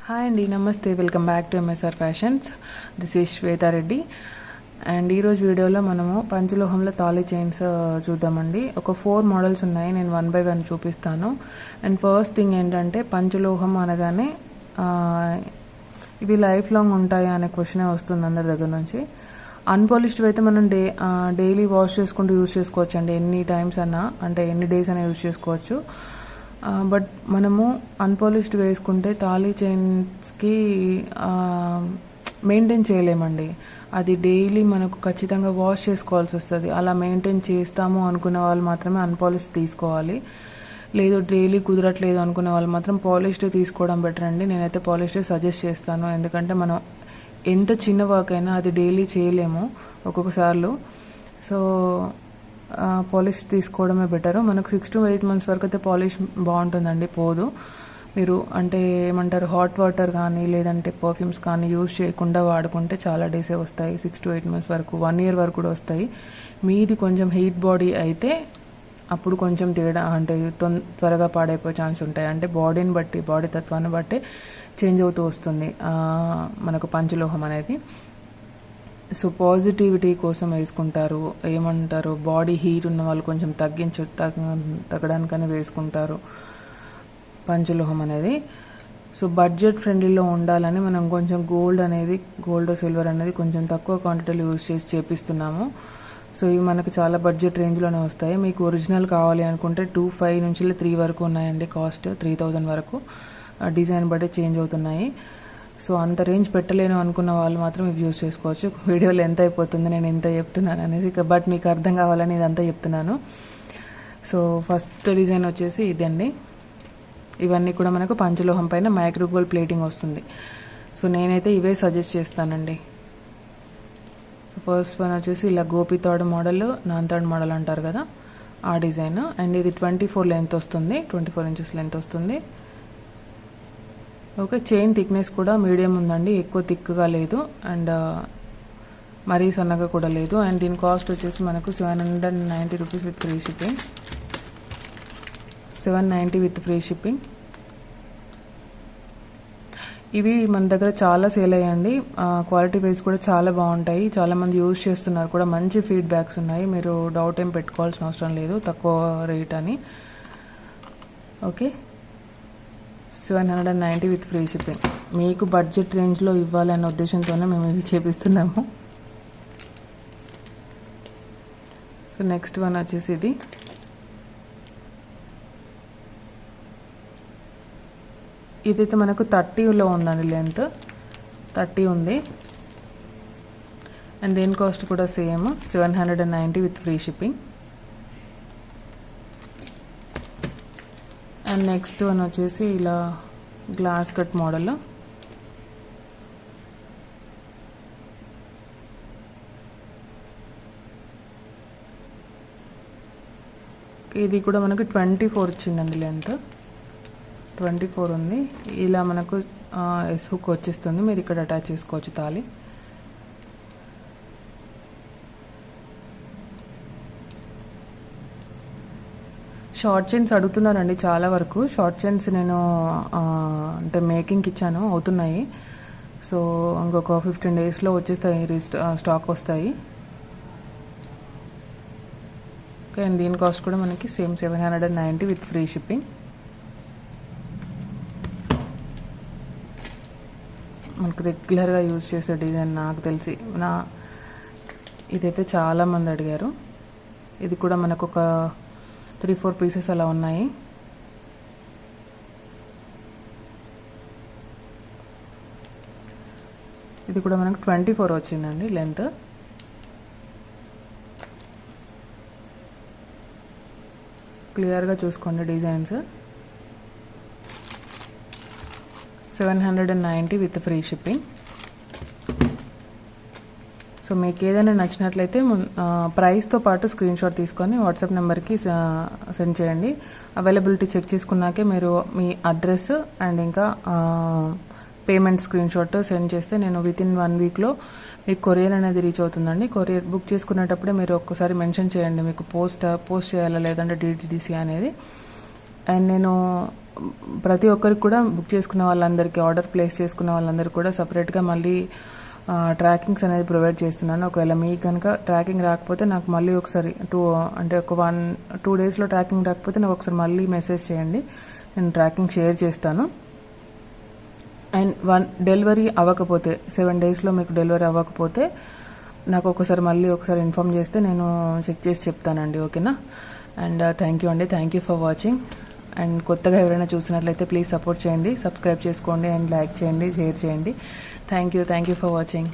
Hi అండి, నమస్తే. Welcome back to MSR fashions. This is Shweta Reddy. And ఈరోజు వీడియోలో మనము పంచలోహంలో తాళీ చైన్స్ చూద్దామండి. ఒక 4 మోడల్స్ ఉన్నాయి, నేను 1 by 1 చూపిస్తాను. అండ్ ఫస్ట్ థింగ్ ఏంటంటే, పంచలోహం అనగానే ఇవి లైఫ్ లాంగ్ ఉంటాయా అనే క్వశ్చన్ వస్తుంది అందరి దగ్గర నుంచి. అన్పాలిష్డ్ అయితే మనం డైలీ వాష్ చేసుకుంటూ యూజ్ చేసుకోవచ్చు అండి, ఎన్ని టైమ్స్ అన్నా, అంటే ఎన్ని డేస్ అయినా యూజ్ చేసుకోవచ్చు. బట్ మనము అన్పాలిష్డ్ వేసుకుంటే తాళీ చైన్స్కి మెయింటైన్ చేయలేమండి. అది డైలీ మనకు ఖచ్చితంగా వాష్ చేసుకోవాల్సి వస్తుంది. అలా మెయింటైన్ చేస్తాము అనుకునే వాళ్ళు మాత్రమే అన్పాలిష్డ్ తీసుకోవాలి. లేదు డైలీ కుదరట్లేదు అనుకునే వాళ్ళు మాత్రం పాలిష్డ్ తీసుకోవడం బెటర్ అండి. నేనైతే పాలిష్డ్ సజెస్ట్ చేస్తాను, ఎందుకంటే మనం ఎంత చిన్న వర్క్ అయినా అది డైలీ చేయలేము ఒక్కొక్కసార్లు. సో పాలిష్ తీసుకోవడమే బెటరు. మనకు 6 to 8 months వరకు అయితే పాలిష్ బాగుంటుందండి, పోదు. మీరు అంటే ఏమంటారు, హాట్ వాటర్ కానీ లేదంటే పర్ఫ్యూమ్స్ కానీ యూజ్ చేయకుండా వాడుకుంటే చాలా డేసే వస్తాయి. 6 to 8 months వరకు, 1 year వరకు కూడా వస్తాయి. మీది కొంచెం హీట్ బాడీ అయితే అప్పుడు కొంచెం తేడా, అంటే త్వరగా పాడైపోయే ఛాన్స్ ఉంటాయి. అంటే బాడీని బట్టి, బాడీ తత్వాన్ని బట్టి చేంజ్ అవుతూ వస్తుంది మనకు పంచలోహం అనేది. సో పాజిటివిటీ కోసం వేసుకుంటారు, ఏమంటారు, బాడీ హీట్ ఉన్న వాళ్ళు కొంచెం తగ్గడానికని వేసుకుంటారు పంచలోహం అనేది. సో బడ్జెట్ ఫ్రెండ్లీలో ఉండాలని మనం కొంచెం గోల్డ్ సిల్వర్ అనేది కొంచెం తక్కువ క్వాంటిటీలో యూజ్ చేసి చేపిస్తున్నాము. సో ఇవి మనకు చాలా బడ్జెట్ రేంజ్లోనే వస్తాయి. మీకు ఒరిజినల్ కావాలి అనుకుంటే 2,500 నుంచి 3 వరకు ఉన్నాయండి, కాస్ట్ 3,000 వరకు. డిజైన్ బట్టి చేంజ్ అవుతున్నాయి. సో అంత రేంజ్ పెట్టలేను అనుకున్న వాళ్ళు మాత్రం ఇవి యూజ్ చేసుకోవచ్చు. వీడియోలో ఎంత అయిపోతుంది, నేను ఎంత చెప్తున్నాను అనేది, బట్ మీకు అర్థం కావాలని ఇదంతా చెప్తున్నాను. సో ఫస్ట్ డిజైన్ వచ్చేసి ఇదండి. ఇవన్నీ కూడా మనకు పంచలోహం పైన మైక్రోగోల్డ్ ప్లేటింగ్ వస్తుంది. సో నేనైతే ఇవే సజెస్ట్ చేస్తానండి. సో ఫస్ట్ వన్ వచ్చేసి ఇలా గోపితాడు మోడల్, నాంతాడు మోడల్ అంటారు కదా, ఆ డిజైన్. అండ్ ఇది 24 లెంత్ వస్తుంది, 24 inches లెంత్ వస్తుంది. ఓకే, చైన్ థిక్నెస్ కూడా మీడియం ఉందండి, ఎక్కువ థిక్గా లేదు అండ్ మరీ సన్నగా కూడా లేదు. అండ్ దీని కాస్ట్ వచ్చేసి మనకు 790 rupees with free shipping. 790 with free shipping. ఇవి మన దగ్గర చాలా సేల్ అయ్యండి. క్వాలిటీ వైజ్ కూడా చాలా బాగుంటాయి, చాలా మంది యూజ్ చేస్తున్నారు కూడా, మంచి ఫీడ్బ్యాక్స్ ఉన్నాయి. మీరు డౌట్ ఏం పెట్టుకోవాల్సిన అవసరం లేదు, తక్కువ రేట్ అని. Okay, 790 with free shipping. మీకు బడ్జెట్ రేంజ్లో ఇవ్వాలన్న ఉద్దేశంతోనే మేము ఇవి చేపిస్తున్నాము. సో నెక్స్ట్ వన్ వచ్చేసి ఇదైతే మనకు 30లో ఉందండి, లెంత్ 30 ఉంది. అండ్ దీని కాస్ట్ కూడా same 790 with free shipping. And next one వచ్చేసి ఇలా గ్లాస్ కట్ మోడల్. ఇది కూడా మనకు 24 వచ్చిందండి, లెంత్ 24 ఉంది. ఇలా మనకు ఎస్ హుక్ వచ్చేస్తుంది, మీరు ఇక్కడ అటాచ్ చేసుకోవచ్చు తాళి. షార్ట్ చైన్స్ అడుగుతున్నారండి చాలా వరకు. షార్ట్ చైన్స్ నేను అంటే మేకింగ్కి ఇచ్చాను, అవుతున్నాయి. సో ఇంకొక 15 daysలో వచ్చేస్తాయి, స్టాక్ వస్తాయి. ఓకే, అండ్ దీని కాస్ట్ కూడా మనకి సేమ్ 790 విత్ ఫ్రీ షిప్పింగ్. మనకు రెగ్యులర్గా యూజ్ చేసే డిజైన్, నాకు తెలిసి ఇదైతే చాలామంది అడిగారు. ఇది కూడా మనకు ఒక 3-4 పీసెస్ అలా ఉన్నాయి. ఇది కూడా మనకు 24 వచ్చిందండి లెంత్. క్లియర్గా చూసుకోండి designs. 790 with free shipping. So మీకు ఏదైనా నచ్చినట్లయితే ప్రైస్తో పాటు స్క్రీన్ షాట్ తీసుకొని వాట్సాప్ నెంబర్కి సెండ్ చేయండి. అవైలబిలిటీ చెక్ చేసుకున్నాకే మీరు మీ అడ్రస్ అండ్ ఇంకా పేమెంట్ స్క్రీన్ షాట్ సెండ్ చేస్తే నేను వితిన్ 1 weekలో మీకు కొరియర్ అనేది రీచ్ అవుతుందండి. కొరియర్ బుక్ చేసుకునేటప్పుడే మీరు ఒక్కసారి మెన్షన్ చేయండి మీకు పోస్ట్ చేయాలా లేదంటే DTDC అనేది. అండ్ నేను ప్రతి ఒక్కరికి కూడా బుక్ చేసుకున్న వాళ్ళందరికీ, ఆర్డర్ ప్లేస్ చేసుకున్న వాళ్ళందరికీ కూడా సపరేట్గా మళ్ళీ ట్రాకింగ్స్ అనేది ప్రొవైడ్ చేస్తున్నాను. ఒకవేళ మీకు కనుక ట్రాకింగ్ రాకపోతే నాకు మళ్ళీ ఒకసారి ఒక 1-2 డేస్లో ట్రాకింగ్ రాకపోతే నాకు ఒకసారి మళ్ళీ మెసేజ్ చేయండి, నేను ట్రాకింగ్ షేర్ చేస్తాను. అండ్ డెలివరీ అవ్వకపోతే 7 డేస్లో మీకు డెలివరీ అవ్వకపోతే నాకు మళ్ళీ ఒకసారి ఇన్ఫామ్ చేస్తే నేను చెక్ చేసి చెప్తానండి. ఓకేనా? అండ్ థ్యాంక్ యూ అండి, thank you for watching. And కొత్తగా ఎవరైనా చూసినట్లయితే ప్లీజ్ సపోర్ట్ చేయండి, సబ్స్క్రైబ్ చేసుకోండి అండ్ లైక్ చేయండి, షేర్ చేయండి. Thank you for watching.